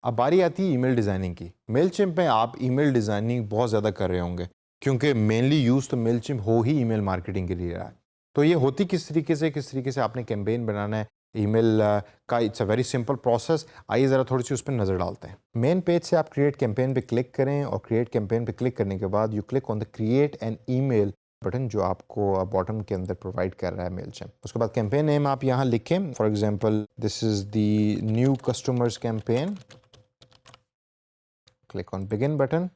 अब बारी आती है ईमेल डिज़ाइनिंग की। मेलचिम्प में आप ईमेल डिज़ाइनिंग बहुत ज़्यादा कर रहे होंगे क्योंकि मेनली यूज़ तो मेलचिम्प हो ही ईमेल मार्केटिंग के लिए रहा है। तो ये होती किस तरीके से आपने कैंपेन बनाना है ईमेल का, it's a very simple process. आइए ज़रा थोड़ी सी उस पर नज़र डालते हैं। मेन पेज से आप क्रिएट कैंपेन पे क्लिक करें और क्रिएट कैंपेन पे क्लिक करने के बाद you click on the create an email button जो आपको बॉटम के अंदर प्रोवाइड कर रहा है मेलचिम्प। उसके बाद कैंपेन नेम आप यहाँ लिखें, for example this is the new customers campaign, click on begin button.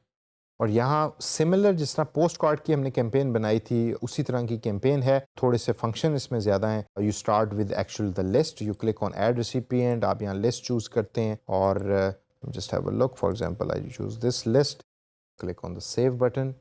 और यहाँ सिमिलर जिस तरह पोस्ट कार्ड की हमने कैंपेन बनाई थी उसी तरह की कैंपेन है, थोड़े से फंक्शन इसमें ज़्यादा हैं। You start with actual the list, you click on add recipient, आप यहाँ लिस्ट चूज़ करते हैं और just have a look, for example I choose this list, click on the save button.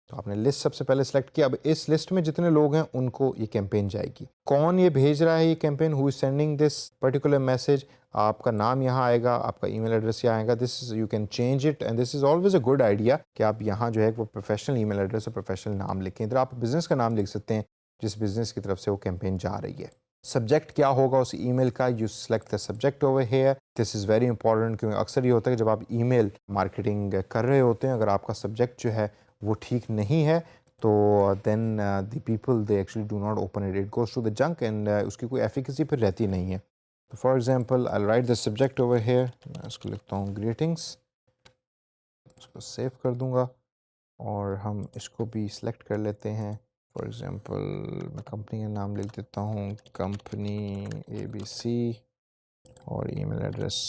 तो आपने लिस्ट सबसे पहले सेलेक्ट किया। अब इस लिस्ट में जितने लोग हैं उनको ये कैंपेन जाएगी। कौन ये भेज रहा है ये campaign, who is sending this particular message, आपका नाम यहाँ आएगा, आपका ईमेल एड्रेस यहाँ आएगा। This is, you can change it and this is always a good idea कि आप यहाँ जो है वो प्रोफेशनल ईमेल एड्रेस और प्रोफेशनल नाम लिखें। इधर आप बिजनेस का नाम लिख सकते हैं जिस बिजनेस की तरफ से वो कैंपेन जा रही है। सब्जेक्ट क्या होगा उस ईमेल का, you select the subject over here. This is very important क्योंकि अक्सर ये होता है कि जब आप ईमेल मार्केटिंग कर रहे होते हैं, अगर आपका सब्जेक्ट जो है वो ठीक नहीं है तो then the people they actually do not open it, it goes to the junk and उसकी कोई एफिकेसी फिर रहती नहीं है। तो for example I write the subject over here, मैं इसको लिखता हूँ ग्रीटिंग्स, इसको सेव कर दूंगा और हम इसको भी सिलेक्ट कर लेते हैं। फॉर एग्जांपल मैं कंपनी का नाम लिख देता हूँ कंपनी ABC और ईमेल एड्रेस,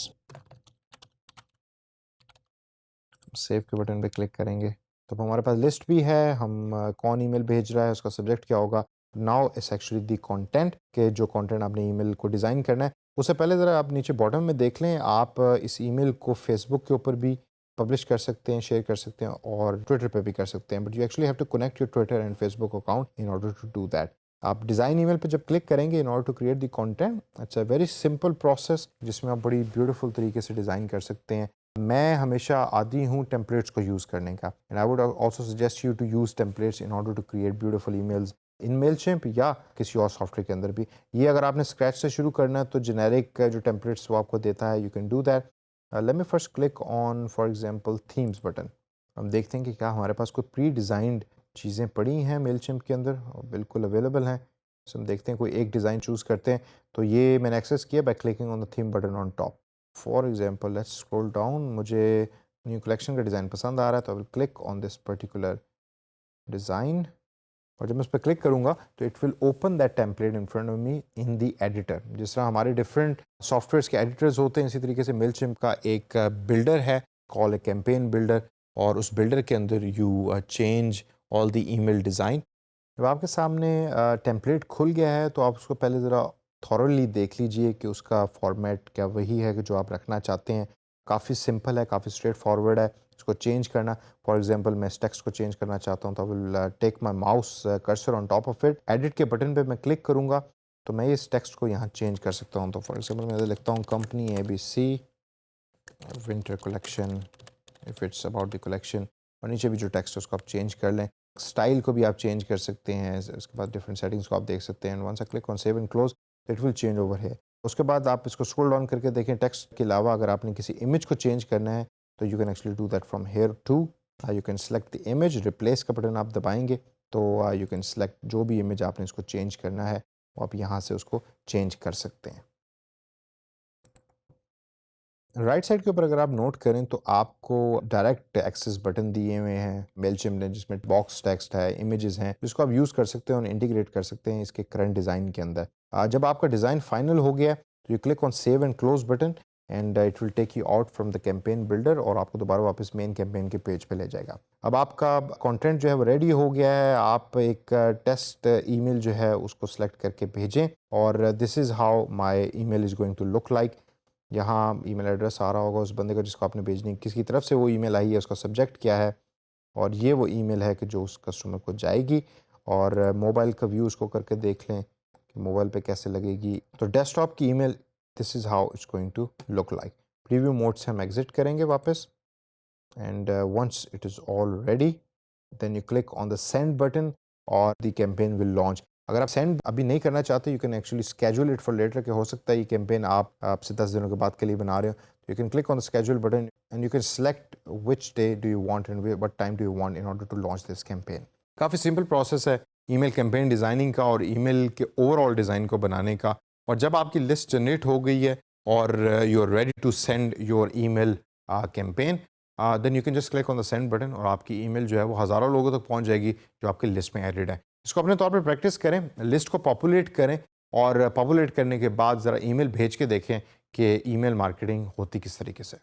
सेव के बटन पे क्लिक करेंगे तो हमारे पास लिस्ट भी है, हम कौन ईमेल भेज रहा है, उसका सब्जेक्ट क्या होगा। Now it's actually the content के जो कंटेंट आपने ईमेल को डिज़ाइन करना है। उससे पहले ज़रा आप नीचे बॉटम में देख लें, आप इस ईमेल को फेसबुक के ऊपर भी पब्लिश कर सकते हैं, शेयर कर सकते हैं और ट्विटर पे भी कर सकते हैं, but you actually have to connect your Twitter and Facebook account in order to do that. आप डिज़ाइन ईमेल पे जब क्लिक करेंगे in order to create the content, it's a very simple process जिसमें आप बड़ी ब्यूटीफुल तरीके से design कर सकते हैं। मैं हमेशा आदी हूँ टेम्पलेट्स को यूज़ करने का, and I would also suggest you to use templates in order to create beautiful emails in Mailchimp या किसी और सॉफ्टवेयर के अंदर भी। ये अगर आपने स्क्रैच से शुरू करना है तो जेनेरिक जो टेम्पलेट्स वो आपको देता है, you can do that. Let me first click on for example themes button. हम देखते हैं कि क्या हमारे पास कोई प्री डिज़ाइंड चीज़ें पड़ी हैं मेलचिम्प के अंदर, और बिल्कुल अवेलेबल हैं। सो हम देखते हैं कोई एक डिज़ाइन चूज़ करते हैं। तो ये मैंने एक्सेस किया by clicking on the theme button on top. For example let's scroll down, मुझे न्यू कलेक्शन का डिज़ाइन पसंद आ रहा है तो I will click on this particular design और जब मैं उस पर क्लिक करूँगा तो it will open that template in front of me in the editor. जिस तरह हमारे डिफरेंट सॉफ्टवेयर्स के एडिटर्स होते हैं, इसी तरीके से मेलचिम्प का एक बिल्डर है कॉल ए कैंपेन बिल्डर, और उस बिल्डर के अंदर you change all the email design. जब आपके सामने टेम्पलेट खुल गया है तो आप उसको पहले ज़रा थॉरली देख लीजिए कि उसका फॉर्मेट क्या वही है कि जो आप रखना चाहते हैं। काफ़ी सिंपल है, काफ़ी स्ट्रेट फॉरवर्ड है। इसको चेंज करना, फॉर एग्जांपल मैं इस टेक्स्ट को चेंज करना चाहता हूँ तो I will take my mouse cursor on top of it, edit के बटन पे मैं क्लिक करूँगा तो मैं इस टेक्स्ट को यहाँ चेंज कर सकता हूँ। तो फॉर एग्जांपल मैं लिखता हूँ company ABC winter collection, if it's about the collection, और नीचे भी जो टेक्स्ट है उसको आप चेंज कर लें। स्टाइल को भी आप चेंज कर सकते हैं, उसके बाद डिफरेंट सेटिंग्स को आप देख सकते हैं। Once I click on save and close it will change over है। उसके बाद आप इसको स्क्रॉल डाउन करके देखें, टेक्स्ट के अलावा अगर आपने किसी इमेज को चेंज करना है तो you can actually do that from here too, you can select the image, replace का बटन आप दबाएंगे तो यू कैन सेलेक्ट जो भी इमेज आपने इसको चेंज करना है वो आप यहाँ से उसको चेंज कर सकते हैं। राइट साइड के ऊपर अगर आप नोट करें तो आपको डायरेक्ट एक्सेस बटन दिए हुए हैं मेलचिम्प ने, जिसमें बॉक्स टेक्स्ट है, इमेजेस हैं, जिसको आप यूज़ कर सकते हैं और इंटीग्रेट कर सकते हैं इसके करंट डिज़ाइन के अंदर। जब आपका डिज़ाइन फाइनल हो गया तो you click on save and close button and it will take you out from the campaign builder और आपको दोबारा वापस मेन कैंपेन के पेज पे ले जाएगा। अब आपका कंटेंट जो है वो रेडी हो गया है। आप एक टेस्ट ईमेल जो है उसको सेलेक्ट करके भेजें और this is how my email is going to look like. यहाँ ईमेल एड्रेस आ रहा होगा उस बंदे का जिसको आपने भेजनी है, किसकी तरफ से वो ईमेल आई है, उसका सब्जेक्ट क्या है, और ये वो ईमेल है कि जो उस कस्टमर को जाएगी। और मोबाइल का व्यू उसको करके देख लें कि मोबाइल पे कैसे लगेगी। तो डेस्कटॉप की email, this is how it's going to look like. Preview mode से हम एग्जिट करेंगे वापस and once it is all ready then you click on the send button और द कैंपेन विल लॉन्च। अगर आप सेंड अभी नहीं करना चाहते, you can actually schedule it for later, कि हो सकता है ये कैंपेन आपसे 10 दिनों के बाद के लिए बना रहे हो, तो you can click on the schedule button and you can select which day do you want and what time do you want in order to launch this campaign. काफ़ी सिंपल प्रोसेस है ईमेल कैंपेन डिज़ाइनिंग का और email के overall design को बनाने का। और जब आपकी लिस्ट जनरेट हो गई है और you are ready to send your email campaign, then you can just click on the send button और आपकी ईमेल जो है वो हज़ारों लोगों तक पहुंच जाएगी जो आपकी लिस्ट में एडेड है। इसको अपने तौर पर प्रैक्टिस करें, लिस्ट को पॉपुलेट करें और पॉपुलेट करने के बाद ज़रा ईमेल भेज के देखें कि ईमेल मार्केटिंग होती किस तरीके से।